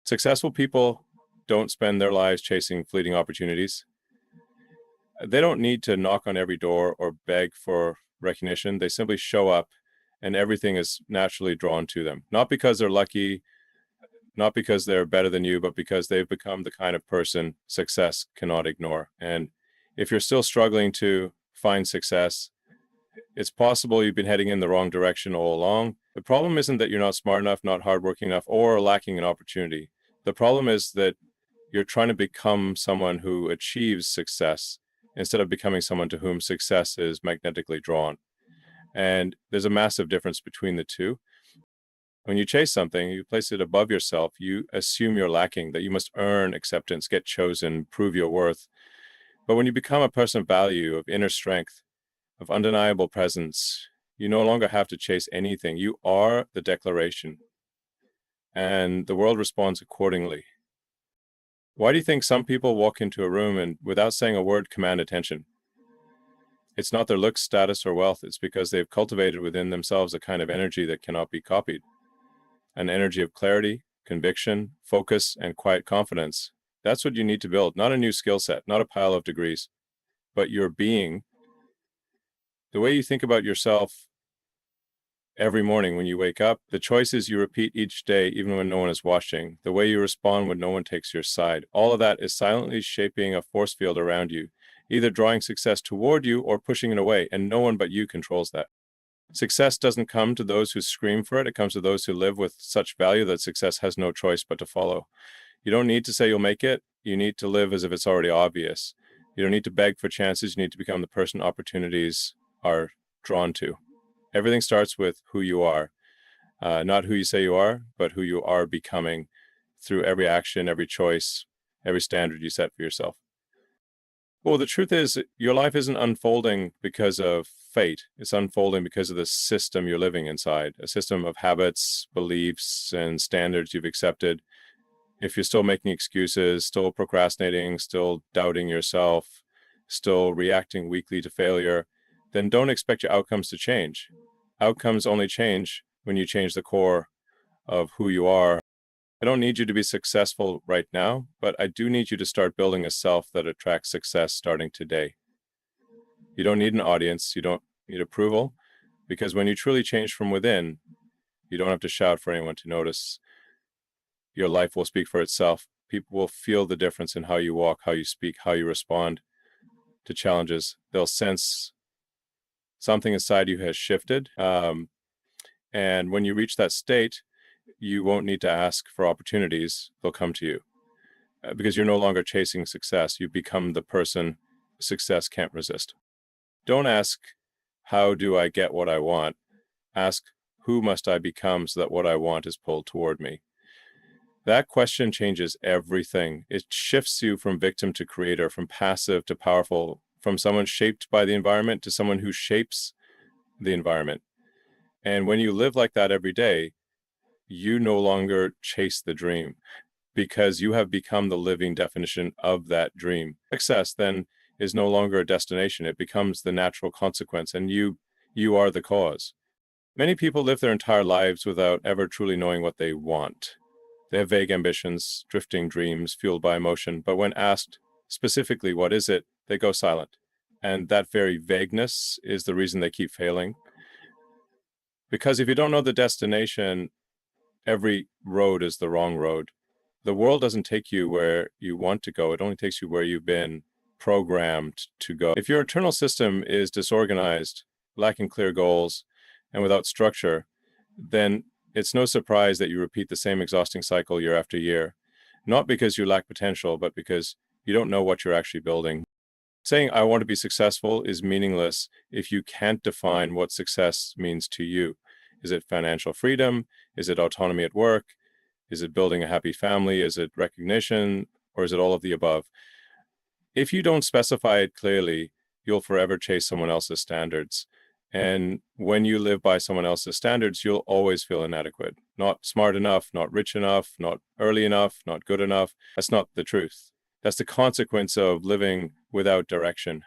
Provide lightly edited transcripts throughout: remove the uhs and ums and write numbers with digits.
Successful people don't spend their lives chasing fleeting opportunities. They don't need to knock on every door or beg for recognition. They simply show up and everything is naturally drawn to them. Not because they're lucky, not because they're better than you, but because they've become the kind of person success cannot ignore. And if you're still struggling to find success, it's possible you've been heading in the wrong direction all along. The problem isn't that you're not smart enough, not hardworking enough, or lacking an opportunity. The problem is that you're trying to become someone who achieves success instead of becoming someone to whom success is magnetically drawn. And there's a massive difference between the two. When you chase something, you place it above yourself, you assume you're lacking, that you must earn acceptance, get chosen, prove your worth. But when you become a person of value, of inner strength, of undeniable presence, you no longer have to chase anything. You are the declaration, and the world responds accordingly. Why do you think some people walk into a room and, without saying a word, command attention? It's not their looks, status, or wealth. It's because they've cultivated within themselves a kind of energy that cannot be copied. An energy of clarity, conviction, focus, and quiet confidence. That's what you need to build, not a new skill set, not a pile of degrees, but your being. The way you think about yourself every morning when you wake up, the choices you repeat each day, even when no one is watching, the way you respond when no one takes your side, all of that is silently shaping a force field around you, either drawing success toward you or pushing it away, and no one but you controls that. Success doesn't come to those who scream for it. It comes to those who live with such value that success has no choice but to follow. You don't need to say you'll make it. You need to live as if it's already obvious. You don't need to beg for chances. You need to become the person opportunities are drawn to. Everything starts with who you are, not who you say you are, but who you are becoming through every action, every choice, every standard you set for yourself. Well, the truth is, your life isn't unfolding because of fate. It's unfolding because of the system you're living inside, a system of habits, beliefs, and standards you've accepted. If you're still making excuses, still procrastinating, still doubting yourself, still reacting weakly to failure, then don't expect your outcomes to change. Outcomes only change when you change the core of who you are. I don't need you to be successful right now, but I do need you to start building a self that attracts success starting today. You don't need an audience. You don't need approval, because when you truly change from within, you don't have to shout for anyone to notice. Your life will speak for itself. People will feel the difference in how you walk, how you speak, how you respond to challenges. They'll sense something inside you has shifted. And when you reach that state, you won't need to ask for opportunities. They'll come to you because you're no longer chasing success. You become the person success can't resist. Don't ask, how do I get what I want? Ask, who must I become so that what I want is pulled toward me? That question changes everything. It shifts you from victim to creator, from passive to powerful, from someone shaped by the environment to someone who shapes the environment. And when you live like that every day, you no longer chase the dream because you have become the living definition of that dream. Success then is no longer a destination. It becomes the natural consequence, and you are the cause. Many people live their entire lives without ever truly knowing what they want. They have vague ambitions, drifting dreams fueled by emotion, but when asked specifically what is it, they go silent. And that very vagueness is the reason they keep failing. Because if you don't know the destination, every road is the wrong road. The world doesn't take you where you want to go. It only takes you where you've been programmed to go. If your internal system is disorganized, lacking clear goals, and without structure, then it's no surprise that you repeat the same exhausting cycle year after year. Not because you lack potential, but because you don't know what you're actually building. Saying, I want to be successful is meaningless if you can't define what success means to you. Is it financial freedom? Is it autonomy at work? Is it building a happy family? Is it recognition? Or is it all of the above? If you don't specify it clearly, you'll forever chase someone else's standards. And when you live by someone else's standards, you'll always feel inadequate. Not smart enough, not rich enough, not early enough, not good enough. That's not the truth. That's the consequence of living without direction.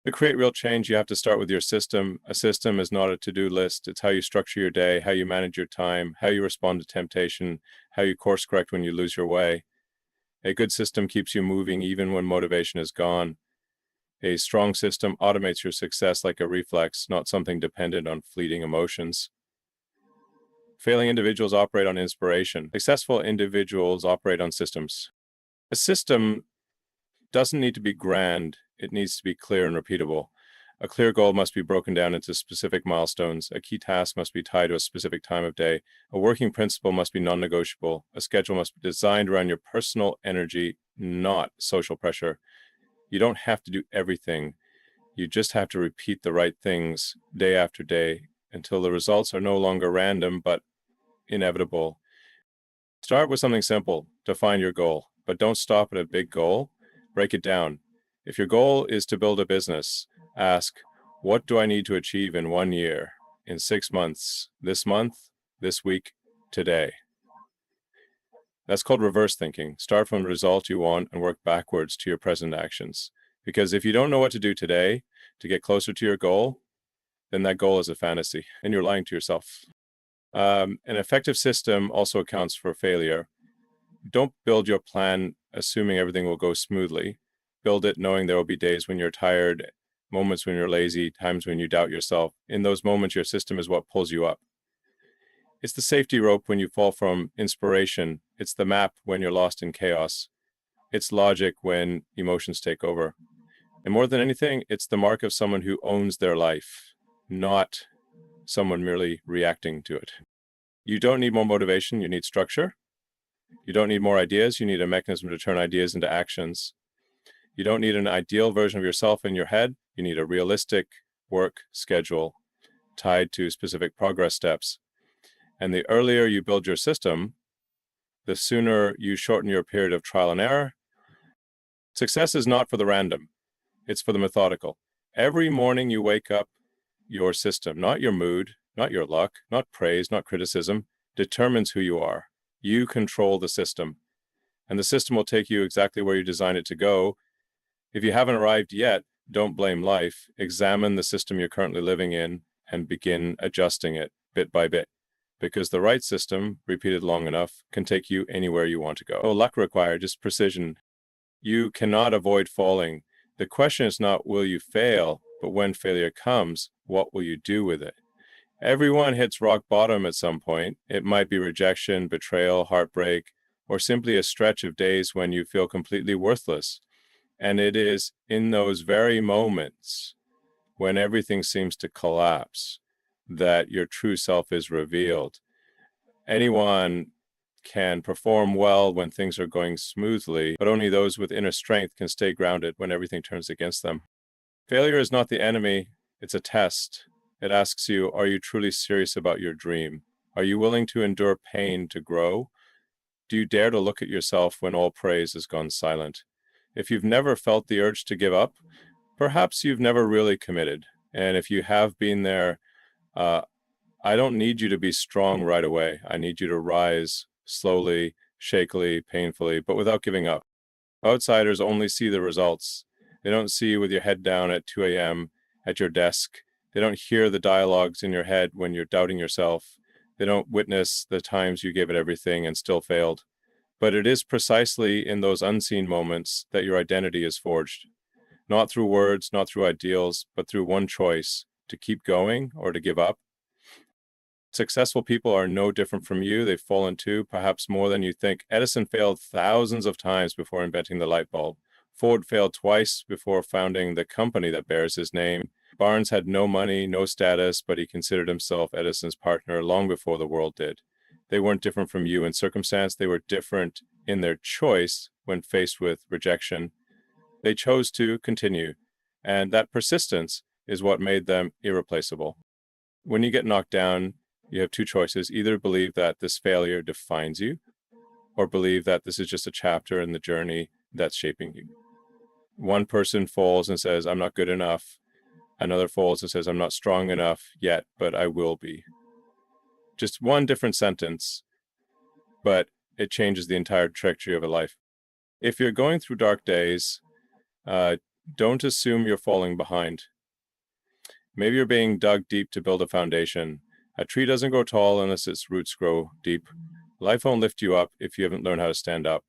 To create real change, you have to start with your system. A system is not a to-do list. It's how you structure your day, how you manage your time, how you respond to temptation, how you course correct when you lose your way. A good system keeps you moving even when motivation is gone. A strong system automates your success like a reflex, not something dependent on fleeting emotions. Failing individuals operate on inspiration. Successful individuals operate on systems. A system doesn't need to be grand. It needs to be clear and repeatable. A clear goal must be broken down into specific milestones. A key task must be tied to a specific time of day. A working principle must be non-negotiable. A schedule must be designed around your personal energy, not social pressure. You don't have to do everything. You just have to repeat the right things day after day until the results are no longer random, but inevitable. Start with something simple. Define your goal, but don't stop at a big goal. Break it down. If your goal is to build a business, ask, what do I need to achieve in 1 year, in 6 months, this month, this week, today? That's called reverse thinking. Start from the result you want and work backwards to your present actions. Because if you don't know what to do today to get closer to your goal, then that goal is a fantasy and you're lying to yourself. An effective system also accounts for failure. Don't build your plan assuming everything will go smoothly. Build it knowing there will be days when you're tired, moments when you're lazy, times when you doubt yourself. In those moments, your system is what pulls you up. It's the safety rope when you fall from inspiration. It's the map when you're lost in chaos. It's logic when emotions take over. And more than anything, it's the mark of someone who owns their life, not someone merely reacting to it. You don't need more motivation, you need structure. You don't need more ideas, you need a mechanism to turn ideas into actions. You don't need an ideal version of yourself in your head, you need a realistic work schedule tied to specific progress steps. And the earlier you build your system, the sooner you shorten your period of trial and error. Success is not for the random, it's for the methodical. Every morning you wake up, your system, not your mood, not your luck, not praise, not criticism, determines who you are. You control the system, and the system will take you exactly where you design it to go. If you haven't arrived yet, don't blame life. Examine the system you're currently living in and begin adjusting it bit by bit, because the right system, repeated long enough, can take you anywhere you want to go. No luck required, just precision. You cannot avoid falling. The question is not will you fail, but when failure comes, what will you do with it? Everyone hits rock bottom at some point. It might be rejection, betrayal, heartbreak, or simply a stretch of days when you feel completely worthless. And it is in those very moments when everything seems to collapse that your true self is revealed. Anyone can perform well when things are going smoothly, but only those with inner strength can stay grounded when everything turns against them. Failure is not the enemy, it's a test. It asks you, are you truly serious about your dream? Are you willing to endure pain to grow? Do you dare to look at yourself when all praise has gone silent? If you've never felt the urge to give up, perhaps you've never really committed. And if you have been there, I don't need you to be strong right away. I need you to rise slowly, shakily, painfully, but without giving up. Outsiders only see the results. They don't see you with your head down at 2 a.m. at your desk. They don't hear the dialogues in your head when you're doubting yourself. They don't witness the times you gave it everything and still failed. But it is precisely in those unseen moments that your identity is forged. Not through words, not through ideals, but through one choice, to keep going or to give up. Successful people are no different from you. They've fallen too, perhaps more than you think. Edison failed thousands of times before inventing the light bulb. Ford failed twice before founding the company that bears his name. Barnes had no money, no status, but he considered himself Edison's partner long before the world did. They weren't different from you in circumstance. They were different in their choice when faced with rejection. They chose to continue, and that persistence is what made them irreplaceable. When you get knocked down, you have two choices. Either believe that this failure defines you, or believe that this is just a chapter in the journey that's shaping you. One person falls and says, I'm not good enough. Another falls and says, I'm not strong enough yet, but I will be. Just one different sentence, but it changes the entire trajectory of a life. If you're going through dark days, don't assume you're falling behind. Maybe you're being dug deep to build a foundation. A tree doesn't grow tall unless its roots grow deep. Life won't lift you up if you haven't learned how to stand up.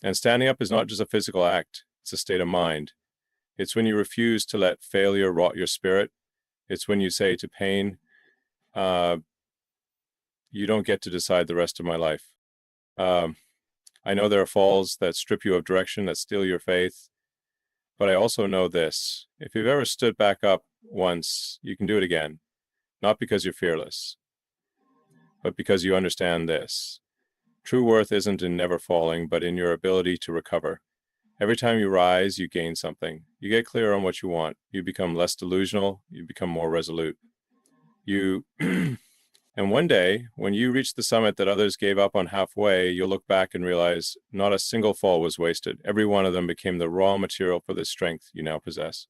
And standing up is not just a physical act, it's a state of mind. It's when you refuse to let failure rot your spirit. It's when you say to pain, you don't get to decide the rest of my life. I know there are falls that strip you of direction, that steal your faith. But I also know this: if you've ever stood back up once, you can do it again. Not because you're fearless, but because you understand this. True worth isn't in never falling, but in your ability to recover. Every time you rise, you gain something. You get clear on what you want. You become less delusional. You become more resolute. And one day, when you reach the summit that others gave up on halfway, you'll look back and realize not a single fall was wasted. Every one of them became the raw material for the strength you now possess.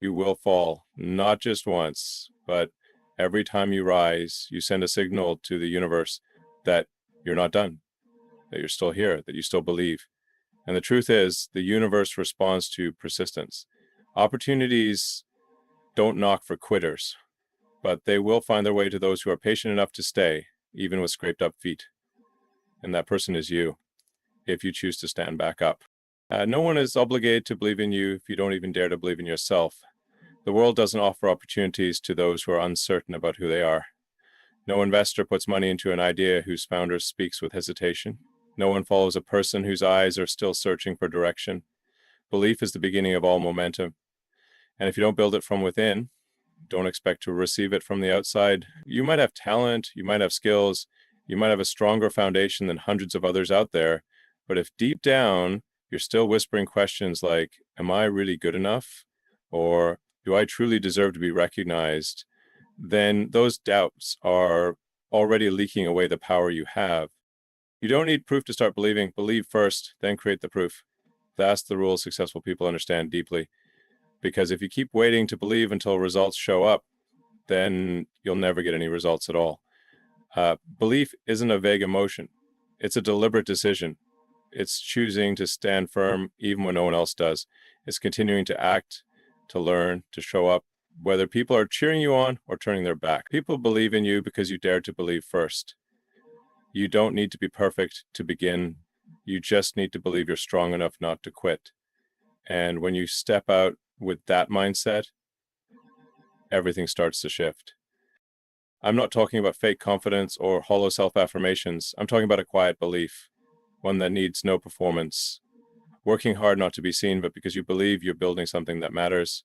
You will fall, not just once, but every time you rise, you send a signal to the universe that you're not done, that you're still here, that you still believe. And the truth is, the universe responds to persistence. Opportunities don't knock for quitters, but they will find their way to those who are patient enough to stay, even with scraped up feet. And that person is you, if you choose to stand back up. No one is obligated to believe in you if you don't even dare to believe in yourself. The world doesn't offer opportunities to those who are uncertain about who they are. No investor puts money into an idea whose founder speaks with hesitation. No one follows a person whose eyes are still searching for direction. Belief is the beginning of all momentum. And if you don't build it from within, don't expect to receive it from the outside. You might have talent, you might have skills, you might have a stronger foundation than hundreds of others out there. But if deep down, you're still whispering questions like, am I really good enough? Or do I truly deserve to be recognized? Then those doubts are already leaking away the power you have. You don't need proof to start believing. Believe first, then create the proof. That's the rule successful people understand deeply. Because if you keep waiting to believe until results show up, then you'll never get any results at all. Belief isn't a vague emotion. It's a deliberate decision. It's choosing to stand firm even when no one else does. It's continuing to act, to learn, to show up, whether people are cheering you on or turning their back. People believe in you because you dared to believe first. You don't need to be perfect to begin. You just need to believe you're strong enough not to quit. And when you step out with that mindset, everything starts to shift. I'm not talking about fake confidence or hollow self-affirmations. I'm talking about a quiet belief, one that needs no performance. Working hard not to be seen, but because you believe you're building something that matters.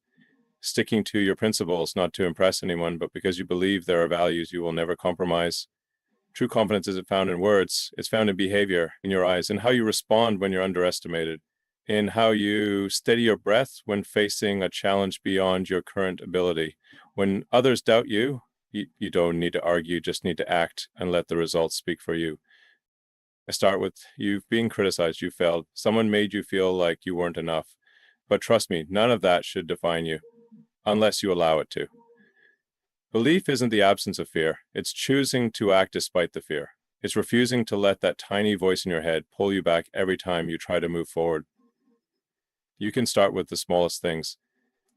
Sticking to your principles, not to impress anyone, but because you believe there are values you will never compromise. True confidence isn't found in words. It's found in behavior, in your eyes, in how you respond when you're underestimated, in how you steady your breath when facing a challenge beyond your current ability. When others doubt you, you don't need to argue, just need to act and let the results speak for you. I start with you've been criticized, you failed. Someone made you feel like you weren't enough. But trust me, none of that should define you, unless you allow it to. Belief isn't the absence of fear. It's choosing to act despite the fear. It's refusing to let that tiny voice in your head pull you back every time you try to move forward. You can start with the smallest things: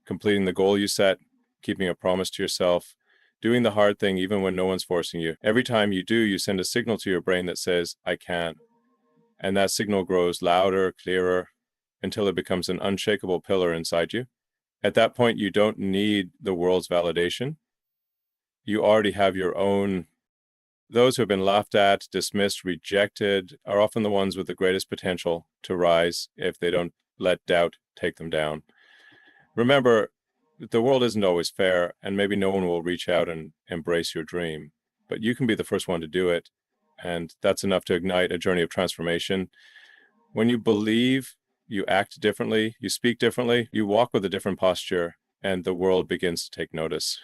completing the goal you set, keeping a promise to yourself, doing the hard thing even when no one's forcing you. Every time you do, you send a signal to your brain that says, I can. And that signal grows louder, clearer, until it becomes an unshakable pillar inside you. At that point, you don't need the world's validation. You already have your own. Those who have been laughed at, dismissed, rejected are often the ones with the greatest potential to rise if they don't let doubt take them down. Remember, the world isn't always fair, and maybe no one will reach out and embrace your dream, but you can be the first one to do it, and that's enough to ignite a journey of transformation. When you believe, you act differently, you speak differently, you walk with a different posture, and the world begins to take notice.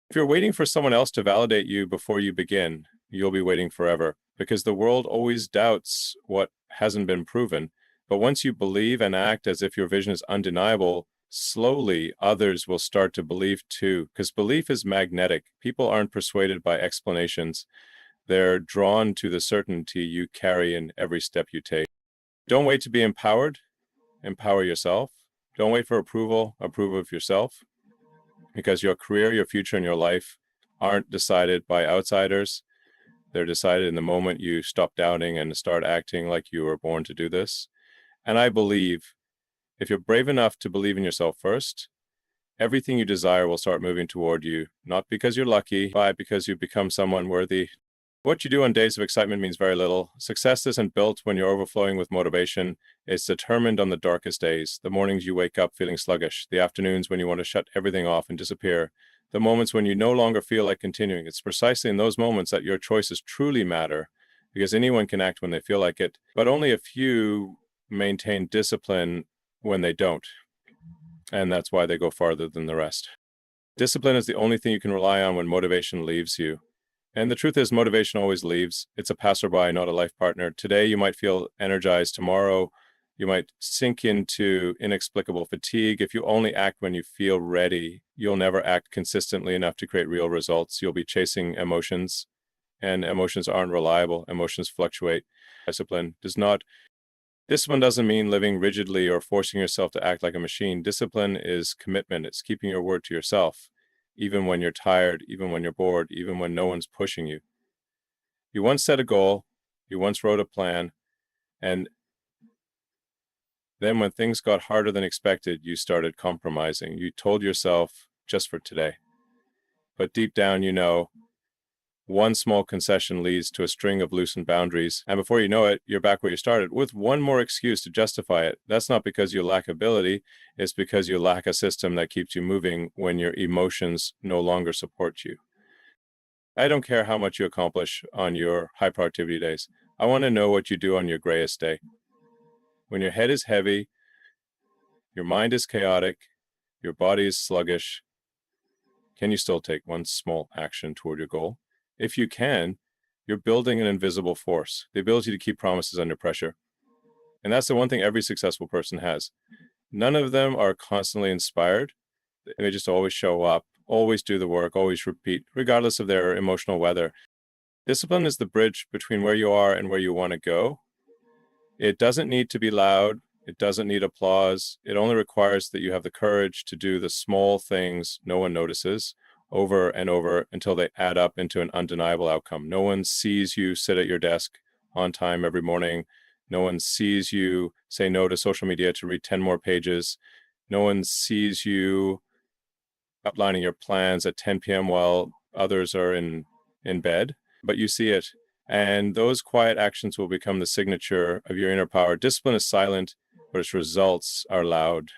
If you're waiting for someone else to validate you before you begin, you'll be waiting forever, because the world always doubts what hasn't been proven. But once you believe and act as if your vision is undeniable, slowly others will start to believe too, because belief is magnetic. People aren't persuaded by explanations. They're drawn to the certainty you carry in every step you take. Don't wait to be empowered. Empower yourself. Don't wait for approval. Approve of yourself. Because your career, your future, and your life aren't decided by outsiders. They're decided in the moment you stop doubting and start acting like you were born to do this. And I believe if you're brave enough to believe in yourself first, everything you desire will start moving toward you, not because you're lucky, but because you've become someone worthy. What you do on days of excitement means very little. Success isn't built when you're overflowing with motivation. It's determined on the darkest days, the mornings you wake up feeling sluggish, the afternoons when you want to shut everything off and disappear, the moments when you no longer feel like continuing. It's precisely in those moments that your choices truly matter, because anyone can act when they feel like it, but only a few maintain discipline when they don't. And that's why they go farther than the rest. Discipline is the only thing you can rely on when motivation leaves you. And the truth is, motivation always leaves. It's a passerby, not a life partner. Today, you might feel energized. Tomorrow, you might sink into inexplicable fatigue. If you only act when you feel ready, you'll never act consistently enough to create real results. You'll be chasing emotions, and emotions aren't reliable. Emotions fluctuate. Discipline doesn't mean living rigidly or forcing yourself to act like a machine. Discipline is commitment. It's keeping your word to yourself, even when you're tired, even when you're bored, even when no one's pushing you. You once set a goal, you once wrote a plan, and then when things got harder than expected, you started compromising. You told yourself, just for today. But deep down, you know, one small concession leads to a string of loosened boundaries, and before you know it, you're back where you started, with one more excuse to justify it. That's not because you lack ability, it's because you lack a system that keeps you moving when your emotions no longer support you. I don't care how much you accomplish on your high productivity days. I want to know what you do on your grayest day. When your head is heavy, your mind is chaotic, your body is sluggish, can you still take one small action toward your goal? If you can, you're building an invisible force, the ability to keep promises under pressure. And that's the one thing every successful person has. None of them are constantly inspired. They just always show up, always do the work, always repeat, regardless of their emotional weather. Discipline is the bridge between where you are and where you want to go. It doesn't need to be loud. It doesn't need applause. It only requires that you have the courage to do the small things no one notices over and over until they add up into an undeniable outcome. No one sees you sit at your desk on time every morning. No one sees you say no to social media to read 10 more pages. No one sees you outlining your plans at 10 p.m. while others are in bed, but you see it. And those quiet actions will become the signature of your inner power. Discipline is silent, but its results are loud.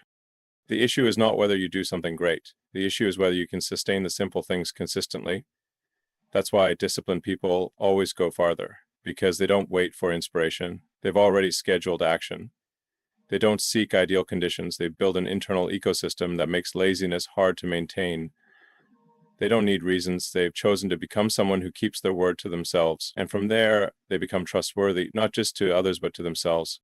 The issue is not whether you do something great. The issue is whether you can sustain the simple things consistently. That's why disciplined people always go farther, because they don't wait for inspiration. They've already scheduled action. They don't seek ideal conditions. They build an internal ecosystem that makes laziness hard to maintain. They don't need reasons. They've chosen to become someone who keeps their word to themselves. And from there, they become trustworthy, not just to others, but to themselves.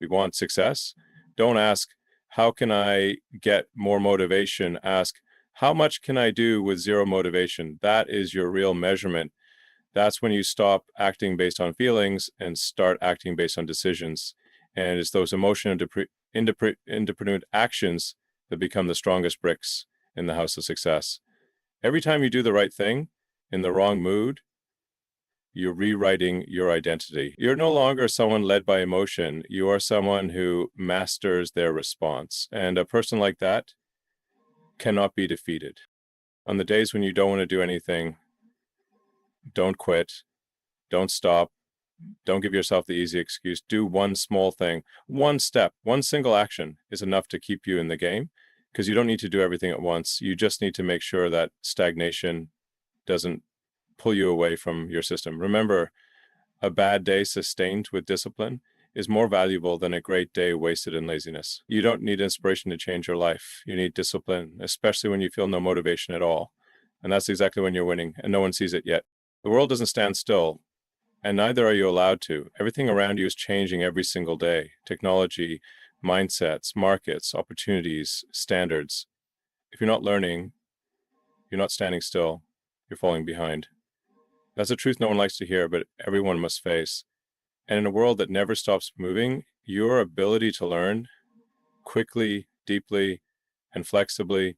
We want success. Don't ask, how can I get more motivation? Ask, how much can I do with zero motivation? That is your real measurement. That's when you stop acting based on feelings and start acting based on decisions. And it's those emotional independent actions that become the strongest bricks in the house of success. Every time you do the right thing in the wrong mood, you're rewriting your identity. You're no longer someone led by emotion. You are someone who masters their response. And a person like that cannot be defeated. On the days when you don't want to do anything, don't quit, don't stop, don't give yourself the easy excuse. Do one small thing, one step, one single action is enough to keep you in the game, because you don't need to do everything at once. You just need to make sure that stagnation doesn't pull you away from your system. Remember, a bad day sustained with discipline is more valuable than a great day wasted in laziness. You don't need inspiration to change your life. You need discipline, especially when you feel no motivation at all. And that's exactly when you're winning, and no one sees it yet. The world doesn't stand still, and neither are you allowed to. Everything around you is changing every single day. Technology, mindsets, markets, opportunities, standards. If you're not learning, you're not standing still, you're falling behind. That's a truth no one likes to hear, but everyone must face. And in a world that never stops moving, your ability to learn quickly, deeply, and flexibly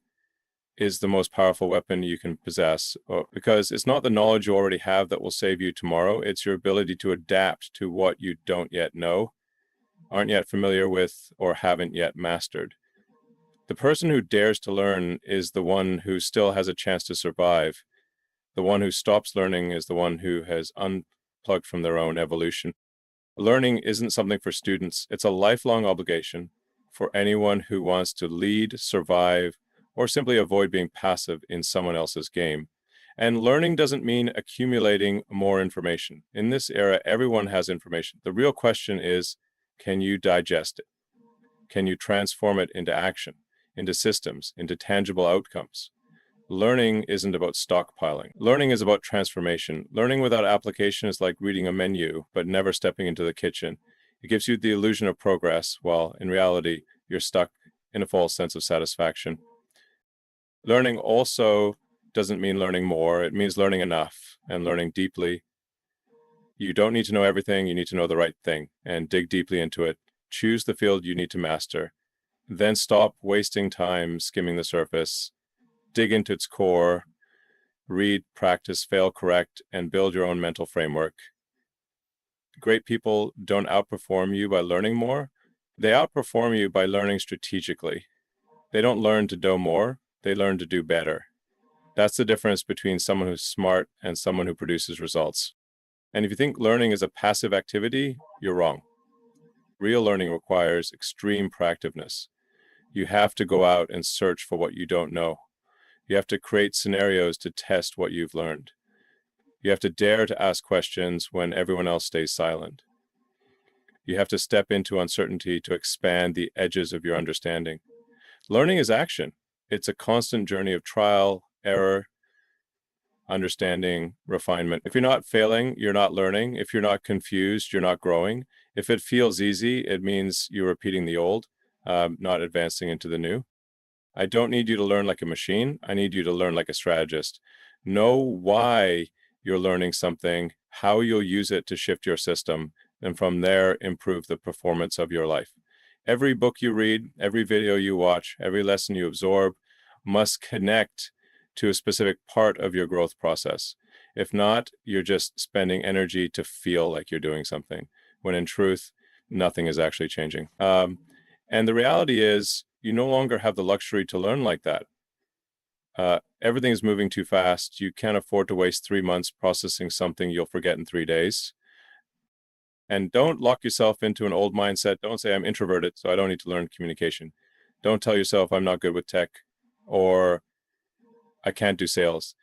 is the most powerful weapon you can possess, because it's not the knowledge you already have that will save you tomorrow. It's your ability to adapt to what you don't yet know, aren't yet familiar with, or haven't yet mastered. The person who dares to learn is the one who still has a chance to survive. The one who stops learning is the one who has unplugged from their own evolution. Learning isn't something for students. It's a lifelong obligation for anyone who wants to lead, survive, or simply avoid being passive in someone else's game. And learning doesn't mean accumulating more information. In this era, everyone has information. The real question is, can you digest it? Can you transform it into action, into systems, into tangible outcomes? Learning isn't about stockpiling. Learning is about transformation. Learning without application is like reading a menu, but never stepping into the kitchen. It gives you the illusion of progress, while in reality, you're stuck in a false sense of satisfaction. Learning also doesn't mean learning more. It means learning enough and learning deeply. You don't need to know everything. You need to know the right thing and dig deeply into it. Choose the field you need to master. Then stop wasting time skimming the surface. Dig into its core, read, practice, fail, correct, and build your own mental framework. Great people don't outperform you by learning more. They outperform you by learning strategically. They don't learn to do more. They learn to do better. That's the difference between someone who's smart and someone who produces results. And if you think learning is a passive activity, you're wrong. Real learning requires extreme proactiveness. You have to go out and search for what you don't know. You have to create scenarios to test what you've learned. You have to dare to ask questions when everyone else stays silent. You have to step into uncertainty to expand the edges of your understanding. Learning is action. It's a constant journey of trial, error, understanding, refinement. If you're not failing, you're not learning. If you're not confused, you're not growing. If it feels easy, it means you're repeating the old, not advancing into the new. I don't need you to learn like a machine. I need you to learn like a strategist. Know why you're learning something, how you'll use it to shift your system, and from there, improve the performance of your life. Every book you read, every video you watch, every lesson you absorb must connect to a specific part of your growth process. If not, you're just spending energy to feel like you're doing something, when in truth, nothing is actually changing. And the reality is, you no longer have the luxury to learn like that. Everything is moving too fast. You can't afford to waste 3 months processing something you'll forget in 3 days. And don't lock yourself into an old mindset. Don't say, I'm introverted, so I don't need to learn communication. Don't tell yourself, I'm not good with tech, or I can't do sales.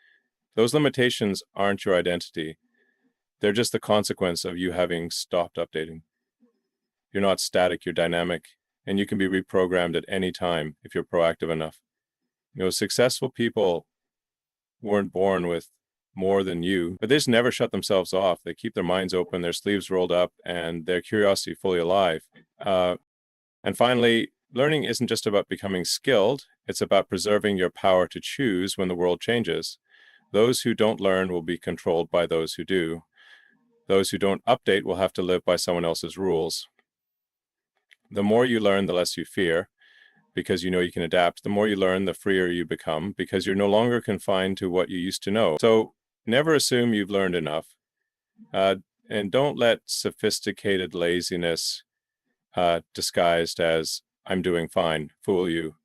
Those limitations aren't your identity. They're just the consequence of you having stopped updating. You're not static, you're dynamic. And you can be reprogrammed at any time if you're proactive enough. Successful people weren't born with more than you, but they just never shut themselves off. They keep their minds open, their sleeves rolled up, and their curiosity fully alive. And finally, learning isn't just about becoming skilled. It's about preserving your power to choose when the world changes. Those who don't learn will be controlled by those who do. Those who don't update will have to live by someone else's rules. The more you learn, the less you fear, because you know you can adapt. The more you learn, the freer you become, because you're no longer confined to what you used to know. So never assume you've learned enough. And don't let sophisticated laziness disguised as I'm doing fine fool you.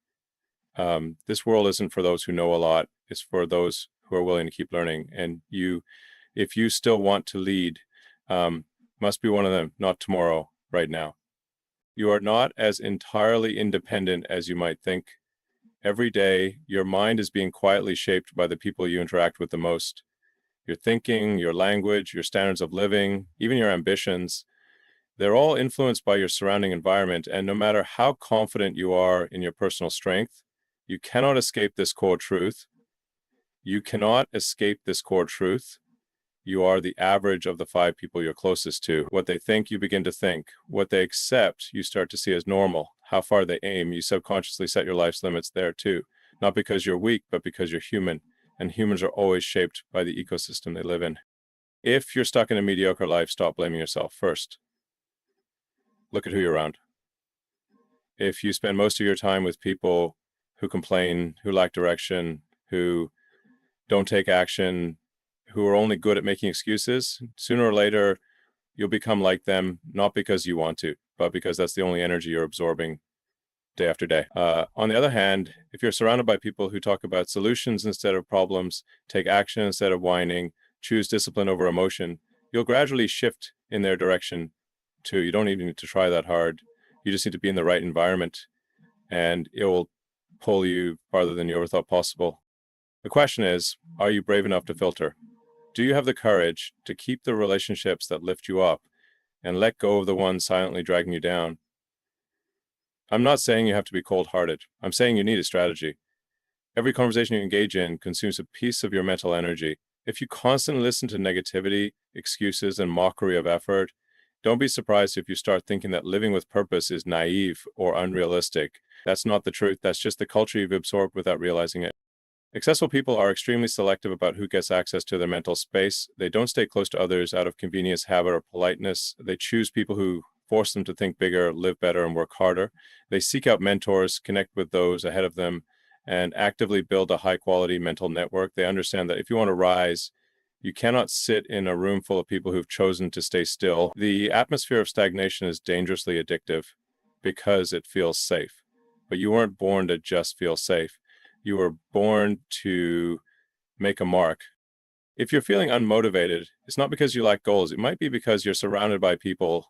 This world isn't for those who know a lot. It's for those who are willing to keep learning. And if you still want to lead, must be one of them, not tomorrow, right now. You are not as entirely independent as you might think. Every day, your mind is being quietly shaped by the people you interact with the most. Your thinking, your language, your standards of living, even your ambitions, they're all influenced by your surrounding environment. And no matter how confident you are in your personal strength, you cannot escape this core truth. You cannot escape this core truth. You are the average of the 5 people you're closest to. What they think, you begin to think. What they accept, you start to see as normal. How far they aim, you subconsciously set your life's limits there too. Not because you're weak, but because you're human. And humans are always shaped by the ecosystem they live in. If you're stuck in a mediocre life, stop blaming yourself first. Look at who you're around. If you spend most of your time with people who complain, who lack direction, who don't take action, who are only good at making excuses, sooner or later, you'll become like them, not because you want to, but because that's the only energy you're absorbing day after day. On the other hand, if you're surrounded by people who talk about solutions instead of problems, take action instead of whining, choose discipline over emotion, you'll gradually shift in their direction too. You don't even need to try that hard. You just need to be in the right environment, and it will pull you farther than you ever thought possible. The question is, are you brave enough to filter? Do you have the courage to keep the relationships that lift you up and let go of the ones silently dragging you down? I'm not saying you have to be cold-hearted. I'm saying you need a strategy. Every conversation you engage in consumes a piece of your mental energy. If you constantly listen to negativity, excuses, and mockery of effort, don't be surprised if you start thinking that living with purpose is naive or unrealistic. That's not the truth. That's just the culture you've absorbed without realizing it. Successful people are extremely selective about who gets access to their mental space. They don't stay close to others out of convenience, habit, or politeness. They choose people who force them to think bigger, live better, and work harder. They seek out mentors, connect with those ahead of them, and actively build a high-quality mental network. They understand that if you want to rise, you cannot sit in a room full of people who've chosen to stay still. The atmosphere of stagnation is dangerously addictive because it feels safe. But you weren't born to just feel safe. You were born to make a mark. If you're feeling unmotivated, it's not because you lack goals. It might be because you're surrounded by people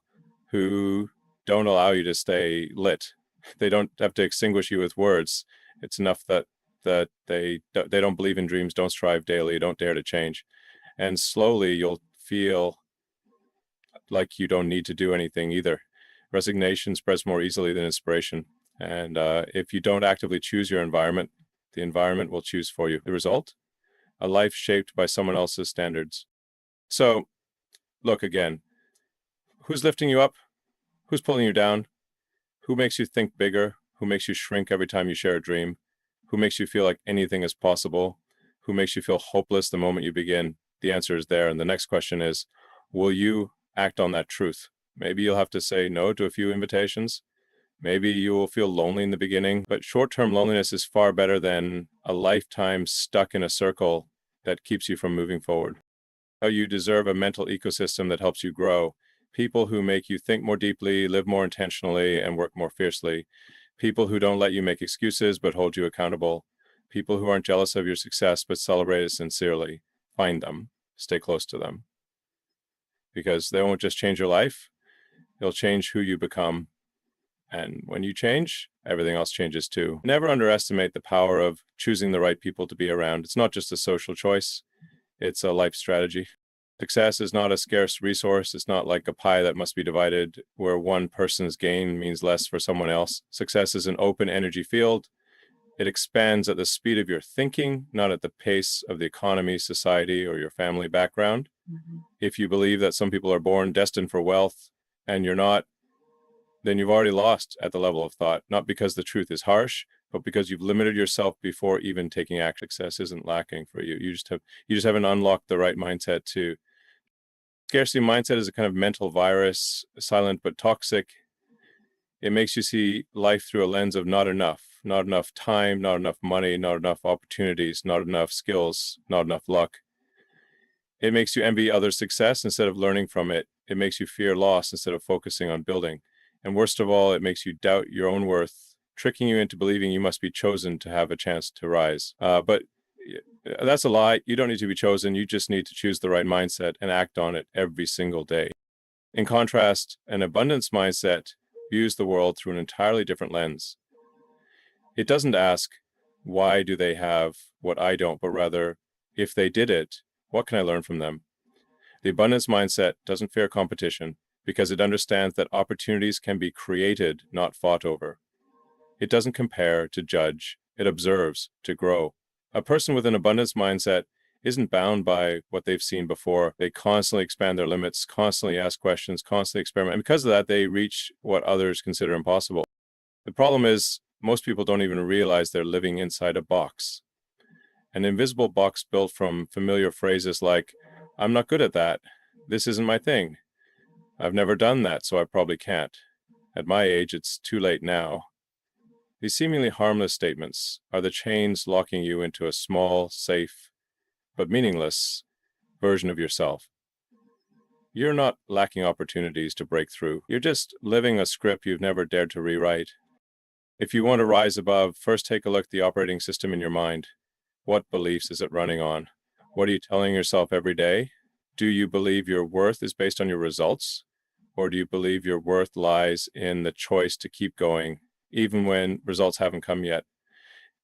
who don't allow you to stay lit. They don't have to extinguish you with words. It's enough that they don't believe in dreams, don't strive daily, don't dare to change. And slowly you'll feel like you don't need to do anything either. Resignation spreads more easily than inspiration. And if you don't actively choose your environment, the environment will choose for you. The result? A life shaped by someone else's standards. So, look again. Who's lifting you up? Who's pulling you down? Who makes you think bigger? Who makes you shrink every time you share a dream? Who makes you feel like anything is possible? Who makes you feel hopeless the moment you begin? The answer is there. And the next question is, will you act on that truth? Maybe you'll have to say no to a few invitations. Maybe you will feel lonely in the beginning, but short-term loneliness is far better than a lifetime stuck in a circle that keeps you from moving forward. You deserve a mental ecosystem that helps you grow. People who make you think more deeply, live more intentionally, and work more fiercely. People who don't let you make excuses but hold you accountable. People who aren't jealous of your success but celebrate it sincerely. Find them. Stay close to them. Because they won't just change your life, they'll change who you become. And when you change, everything else changes too. Never underestimate the power of choosing the right people to be around. It's not just a social choice, it's a life strategy. Success is not a scarce resource. It's not like a pie that must be divided where one person's gain means less for someone else. Success is an open energy field. It expands at the speed of your thinking, not at the pace of the economy, society, or your family background. If you believe that some people are born destined for wealth and you're not, then you've already lost at the level of thought, not because the truth is harsh, but because you've limited yourself before even taking action. Success isn't lacking for you. You just haven't unlocked the right mindset to. Scarcity mindset is a kind of mental virus, silent but toxic. It makes you see life through a lens of not enough time, not enough money, not enough opportunities, not enough skills, not enough luck. It makes you envy others' success instead of learning from it. It makes you fear loss instead of focusing on building. And worst of all, it makes you doubt your own worth, tricking you into believing you must be chosen to have a chance to rise. But that's a lie. You don't need to be chosen. You just need to choose the right mindset and act on it every single day. In contrast, an abundance mindset views the world through an entirely different lens. It doesn't ask, why do they have what I don't, but rather, if they did it, what can I learn from them? The abundance mindset doesn't fear competition because it understands that opportunities can be created, not fought over. It doesn't compare to judge. It observes to grow. A person with an abundance mindset isn't bound by what they've seen before. They constantly expand their limits, constantly ask questions, constantly experiment. And because of that, they reach what others consider impossible. The problem is most people don't even realize they're living inside a box. An invisible box built from familiar phrases like, I'm not good at that. This isn't my thing. I've never done that, so I probably can't. At my age, it's too late now. These seemingly harmless statements are the chains locking you into a small, safe, but meaningless version of yourself. You're not lacking opportunities to break through. You're just living a script you've never dared to rewrite. If you want to rise above, first take a look at the operating system in your mind. What beliefs is it running on? What are you telling yourself every day? Do you believe your worth is based on your results? Or do you believe your worth lies in the choice to keep going, even when results haven't come yet?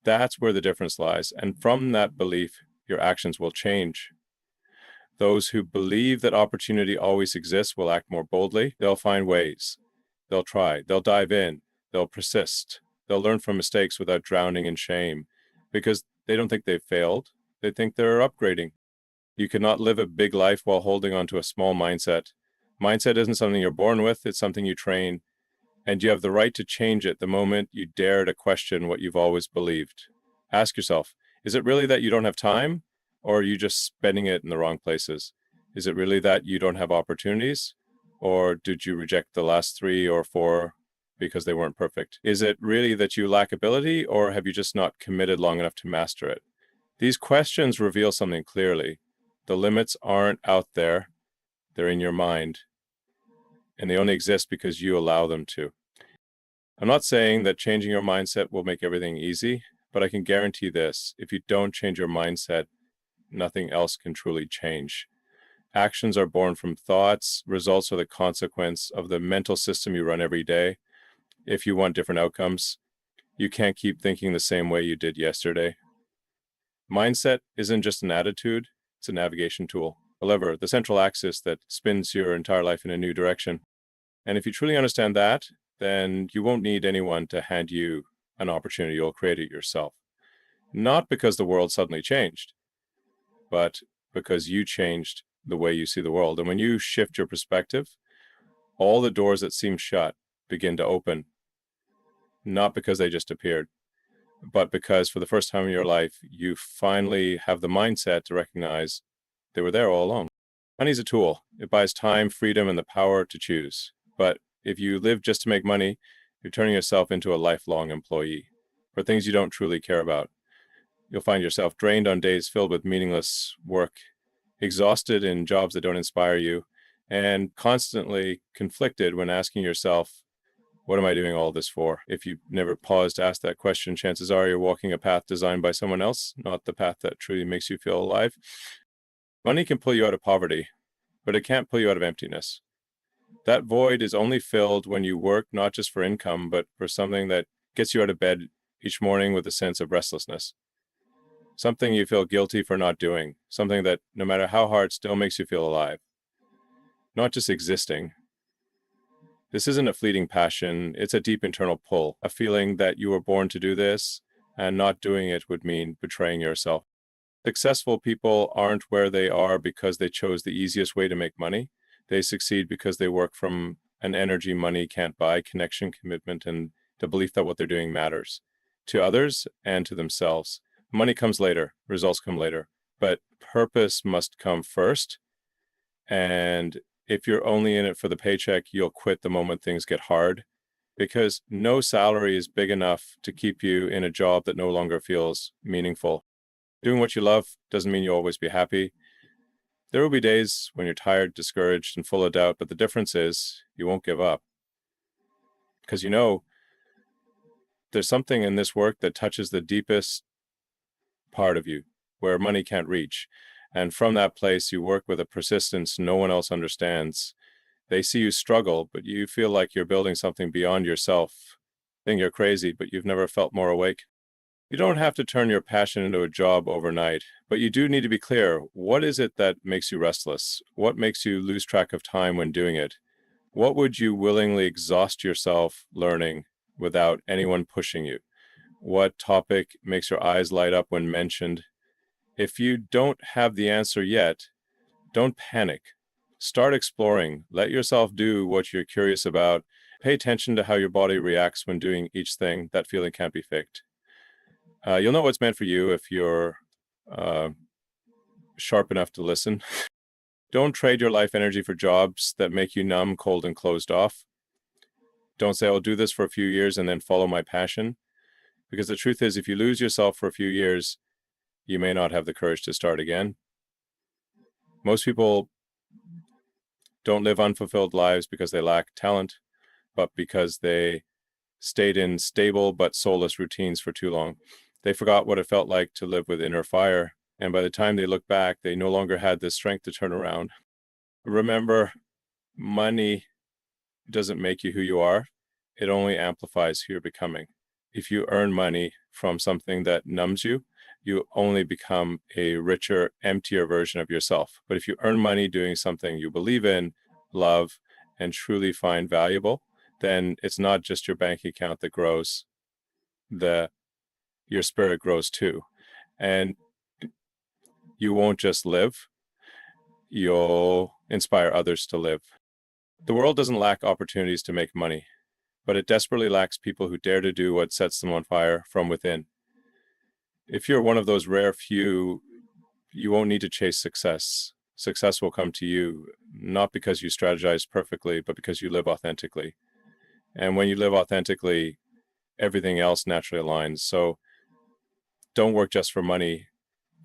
That's where the difference lies. And from that belief, your actions will change. Those who believe that opportunity always exists will act more boldly. They'll find ways. They'll try. They'll dive in. They'll persist. They'll learn from mistakes without drowning in shame, because they don't think they've failed. They think they're upgrading. You cannot live a big life while holding on to a small mindset. Mindset isn't something you're born with, it's something you train. And you have the right to change it the moment you dare to question what you've always believed. Ask yourself, is it really that you don't have time? Or are you just spending it in the wrong places? Is it really that you don't have opportunities? Or did you reject the last 3 or 4 because they weren't perfect? Is it really that you lack ability, or have you just not committed long enough to master it? These questions reveal something clearly. The limits aren't out there, they're in your mind. And they only exist because you allow them to. I'm not saying that changing your mindset will make everything easy, but I can guarantee this: if you don't change your mindset, nothing else can truly change. Actions are born from thoughts. Results are the consequence of the mental system you run every day. If you want different outcomes, you can't keep thinking the same way you did yesterday. Mindset isn't just an attitude, it's a navigation tool. A lever, the central axis that spins your entire life in a new direction. And if you truly understand that, then you won't need anyone to hand you an opportunity. You'll create it yourself. Not because the world suddenly changed, but because you changed the way you see the world. And when you shift your perspective, all the doors that seem shut begin to open. Not because they just appeared, but because for the first time in your life, you finally have the mindset to recognize they were there all along. Money is a tool. It buys time, freedom, and the power to choose. But if you live just to make money, you're turning yourself into a lifelong employee for things you don't truly care about. You'll find yourself drained on days filled with meaningless work, exhausted in jobs that don't inspire you, and constantly conflicted when asking yourself, what am I doing all this for? If you never paused to ask that question, chances are you're walking a path designed by someone else, not the path that truly makes you feel alive. Money can pull you out of poverty, but it can't pull you out of emptiness. That void is only filled when you work not just for income, but for something that gets you out of bed each morning with a sense of restlessness. Something you feel guilty for not doing, something that, no matter how hard, still makes you feel alive. Not just existing. This isn't a fleeting passion, it's a deep internal pull, a feeling that you were born to do this, and not doing it would mean betraying yourself. Successful people aren't where they are because they chose the easiest way to make money. They succeed because they work from an energy money can't buy, connection, commitment, and the belief that what they're doing matters to others and to themselves. Money comes later, results come later, but purpose must come first. And if you're only in it for the paycheck, you'll quit the moment things get hard, because no salary is big enough to keep you in a job that no longer feels meaningful. Doing what you love doesn't mean you'll always be happy. There will be days when you're tired, discouraged, and full of doubt, but the difference is you won't give up. Because you know there's something in this work that touches the deepest part of you, where money can't reach. And from that place, you work with a persistence no one else understands. They see you struggle, but you feel like you're building something beyond yourself. Think you're crazy, but you've never felt more awake. You don't have to turn your passion into a job overnight, but you do need to be clear. What is it that makes you restless? What makes you lose track of time when doing it? What would you willingly exhaust yourself learning without anyone pushing you? What topic makes your eyes light up when mentioned? If you don't have the answer yet, don't panic. Start exploring. Let yourself do what you're curious about. Pay attention to how your body reacts when doing each thing. That feeling can't be faked. You'll know what's meant for you if you're sharp enough to listen. Don't trade your life energy for jobs that make you numb, cold, and closed off. Don't say, I'll do this for a few years and then follow my passion. Because the truth is, if you lose yourself for a few years, you may not have the courage to start again. Most people don't live unfulfilled lives because they lack talent, but because they stayed in stable but soulless routines for too long. They forgot what it felt like to live with inner fire, and by the time they look back, they no longer had the strength to turn around. Remember, money doesn't make you who you are. It only amplifies who you're becoming. If you earn money from something that numbs you, you only become a richer, emptier version of yourself. But if you earn money doing something you believe in, love, and truly find valuable, then it's not just your bank account that grows. Your spirit grows too. And you won't just live, you'll inspire others to live. The world doesn't lack opportunities to make money, but it desperately lacks people who dare to do what sets them on fire from within. If you're one of those rare few, you won't need to chase success. Success will come to you, not because you strategize perfectly, but because you live authentically. And when you live authentically, everything else naturally aligns. So don't work just for money.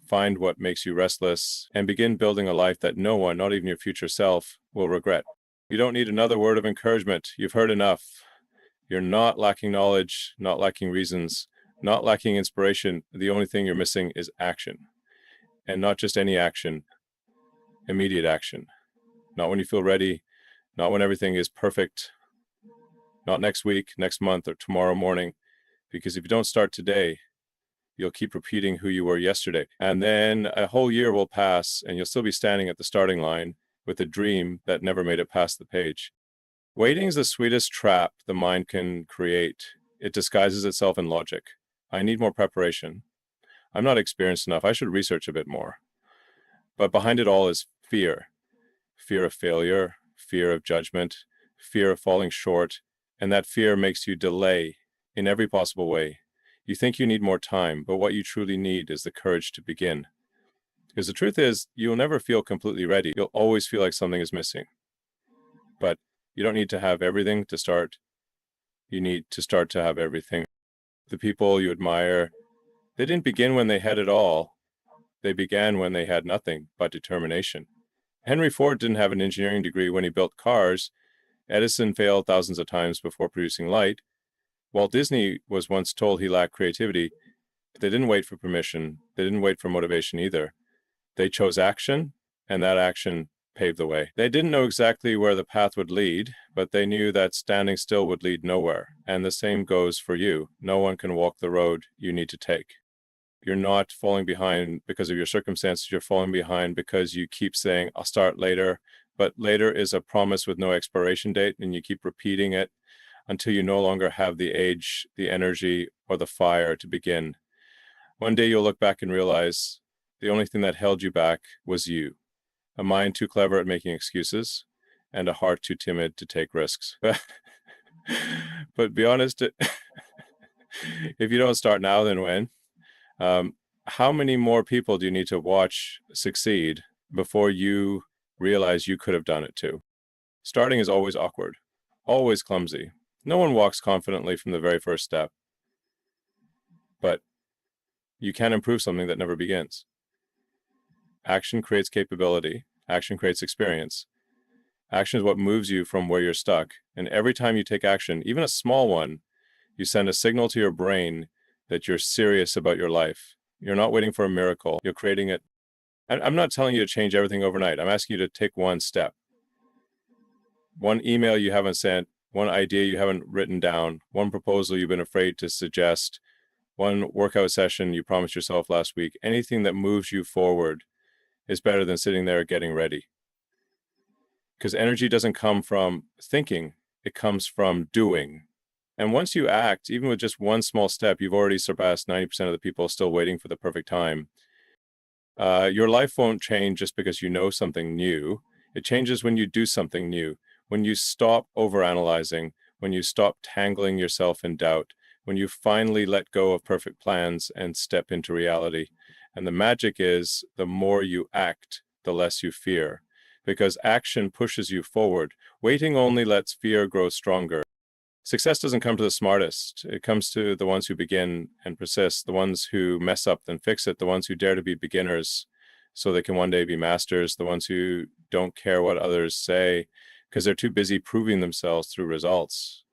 Find what makes you restless and begin building a life that no one, not even your future self, will regret. You don't need another word of encouragement. You've heard enough. You're not lacking knowledge, not lacking reasons, not lacking inspiration. The only thing you're missing is action. And not just any action, immediate action. Not when you feel ready, not when everything is perfect, not next week, next month, or tomorrow morning. Because if you don't start today, you'll keep repeating who you were yesterday. And then a whole year will pass and you'll still be standing at the starting line with a dream that never made it past the page. Waiting is the sweetest trap the mind can create. It disguises itself in logic. I need more preparation. I'm not experienced enough. I should research a bit more. But behind it all is fear. Fear of failure, fear of judgment, fear of falling short. And that fear makes you delay in every possible way. You think you need more time, but what you truly need is the courage to begin. Because the truth is, you'll never feel completely ready. You'll always feel like something is missing. But you don't need to have everything to start. You need to start to have everything. The people you admire, they didn't begin when they had it all. They began when they had nothing but determination. Henry Ford didn't have an engineering degree when he built cars. Edison failed thousands of times before producing light. Walt Disney was once told he lacked creativity, but they didn't wait for permission. They didn't wait for motivation either. They chose action, and that action paved the way. They didn't know exactly where the path would lead, but they knew that standing still would lead nowhere. And the same goes for you. No one can walk the road you need to take. You're not falling behind because of your circumstances. You're falling behind because you keep saying, I'll start later. But later is a promise with no expiration date, and you keep repeating it until you no longer have the age, the energy, or the fire to begin. One day you'll look back and realize the only thing that held you back was you. A mind too clever at making excuses, and a heart too timid to take risks. But be honest, if you don't start now, then when? How many more people do you need to watch succeed before you realize you could have done it too? Starting is always awkward, always clumsy. No one walks confidently from the very first step. But you can improve something that never begins. Action creates capability. Action creates experience. Action is what moves you from where you're stuck. And every time you take action, even a small one, you send a signal to your brain that you're serious about your life. You're not waiting for a miracle. You're creating it. I'm not telling you to change everything overnight. I'm asking you to take one step. One email you haven't sent, one idea you haven't written down, one proposal you've been afraid to suggest, one workout session you promised yourself last week. Anything that moves you forward is better than sitting there getting ready. Because energy doesn't come from thinking, it comes from doing. And once you act, even with just one small step, you've already surpassed 90% of the people still waiting for the perfect time. Your life won't change just because you know something new. It changes when you do something new, when you stop overanalyzing, when you stop tangling yourself in doubt, when you finally let go of perfect plans and step into reality. And the magic is, the more you act, the less you fear, because action pushes you forward. Waiting only lets fear grow stronger. Success doesn't come to the smartest. It comes to the ones who begin and persist, the ones who mess up then fix it, the ones who dare to be beginners so they can one day be masters, the ones who don't care what others say because they're too busy proving themselves through results.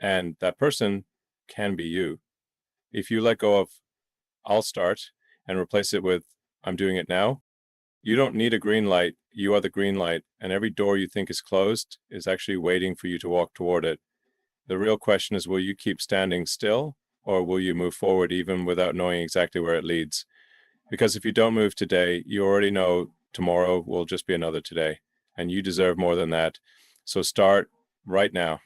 And that person can be you. If you let go of "I'll start" and replace it with "I'm doing it now," you don't need a green light. You are the green light, and every door you think is closed is actually waiting for you to walk toward it. The real question is, will you keep standing still, or will you move forward even without knowing exactly where it leads? Because if you don't move today, you already know tomorrow will just be another today, and you deserve more than that. So start right now.